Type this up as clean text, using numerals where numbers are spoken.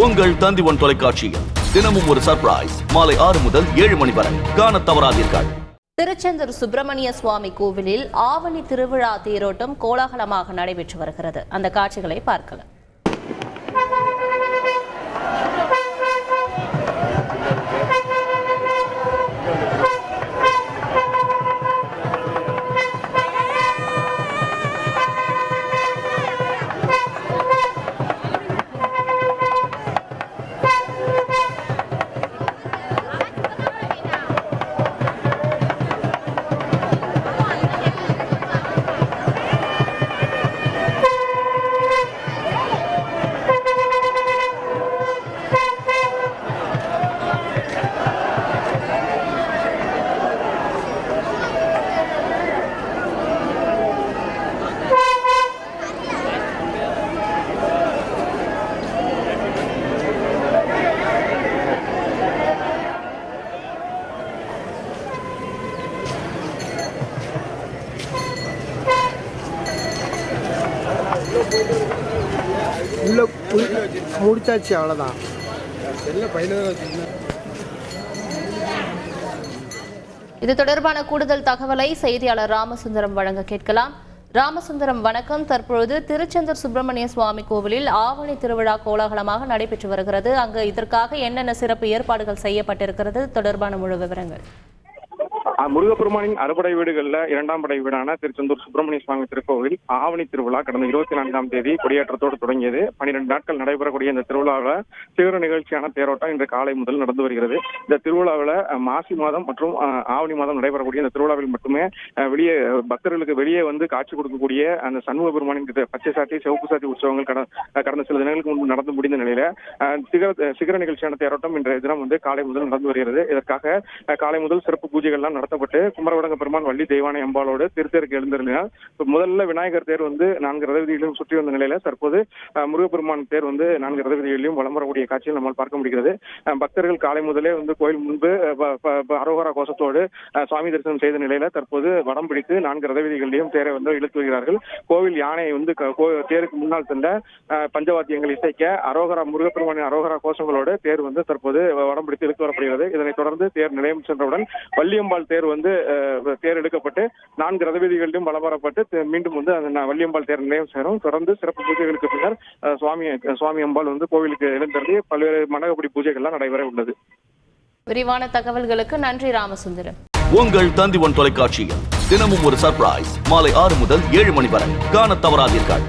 உங்கள் தந்திவன் தொலைக்காட்சியில் தினமும் ஒரு சர்ப்ரைஸ் மாலை 6 முதல் 7 மணி வரை காணத் தவறாதீர்கள். திருச்செந்தூர் சுப்பிரமணிய சுவாமி கோவிலில் ஆவணி திருவிழா தேரோட்டம் கோலாகலமாக நடைபெற்று வருகிறது. அந்த காட்சிகளை பார்க்கலாம். முடிச்சாச்சு, அவ்வளோதான். இது தொடர்பான கூடுதல் தகவலை செய்தியாளர் ராமசுந்தரம் வழங்க கேட்கலாம். ராமசுந்தரம், வணக்கம். தற்பொழுது திருச்செந்தூர் சுப்பிரமணிய சுவாமி கோவிலில் ஆவணி திருவிழா கோலாகலமாக நடைபெற்று வருகிறது. அங்கு இதற்காக என்னென்ன சிறப்பு ஏற்பாடுகள் செய்யப்பட்டிருக்கிறது தொடர்பான முழு விவரங்கள்? முருகப்பெருமானின் அறுபடை வீடுகள்ல 2ஆம் படை வீடான திருச்செந்தூர் சுப்பிரமணிய சுவாமி திருக்கோவில் ஆவணி திருவிழா கடந்த 24ஆம் தேதி கொடியேற்றத்தோடு தொடங்கியது. 12 நாட்கள் நடைபெறக்கூடிய இந்த திருவிழாவில் சிறு நிகழ்ச்சியான தேரோட்டம் இன்று காலை முதல் நடந்து வருகிறது. இந்த திருவிழாவில் மாசி மாதம் மற்றும் ஆவணி மாதம் நடைபெறக்கூடிய இந்த திருவிழாவில் மட்டுமே வெளியே பக்தர்களுக்கு வெளியே வந்து காட்சி கொடுக்கக்கூடிய அந்த சண்முக பெருமானின் பச்சை சாட்டி சிவப்பு சாத்தி உற்சவங்கள் கடந்த சில தினங்களுக்கு முன்பு நடந்து முடிந்த நிலையில சிகர நிகழ்ச்சியான தேரோட்டம் இன்றைய தினம் வந்து காலை முதல் நடந்து வருகிறது. இதற்காக காலை முதல் சிறப்பு பூஜைகள்லாம் நடத்தப்பட்டு குமரவடங்க பெருமான் வள்ளி தெய்வானை அம்பாளோடு திருத்தேருக்கு எழுந்திருந்தார். முதல்ல விநாயகர் தேர் வந்து 4 ரத வீதிகளிலும் சுற்றி வந்த நிலையில தற்போது முருகப்பெருமான் தேர் வந்து 4 ரத வீதிகளிலும் வலம் வரக்கூடிய காட்சியில் நம்மால் பார்க்க முடிகிறது. பக்தர்கள் காலை முதலே வந்து கோயில் முன்பு அரோகரா கோஷத்தோடு சுவாமி தரிசனம் செய்த நிலையில தற்போது வடம் பிடித்து 4 ரத வீதிகளிலும் தேரை வந்து இழுத்து வருகிறார்கள். கோவில் யானையை வந்து தேருக்கு முன்னால் சென்ற பஞ்சவாத்தியங்கள் இசைக்க அரோகரா முருகப்பெருமானின் அரோகரா கோஷங்களோடு தேர் வந்து தற்போது வடம் பிடித்து இழுத்து வரப்படுகிறது. இதனைத் தொடர்ந்து தேர் நிலையம் சென்றவுடன் வள்ளியம்பாள் தேர் வந்து தேர் எடுக்கப்பட்டு 4 ரத வீதிகளிலும் வலம் வரப்பட்டு மீண்டும் வந்து அந்த வள்ளியம்பாள் தேர் நிலையம் சேரும். தொடர்ந்து சிறப்பு பூஜைகளுக்கு பின்னர் சுவாமி அம்பாள் வந்து கோவிலுக்கு எழுந்தருளி பல்வேறு மண்டகப்படி பூஜைகள்லாம் நடைபெற உள்ளது. விரிவான தகவல்களுக்கு நன்றி ராமசுந்தரம். உங்கள் தந்திவன் தொலைக்காட்சியில் தினமும் ஒரு சர்ப்ரைஸ் மாலை 6 முதல் 7 மணி வரை காணத் தவறாதீர்கள்.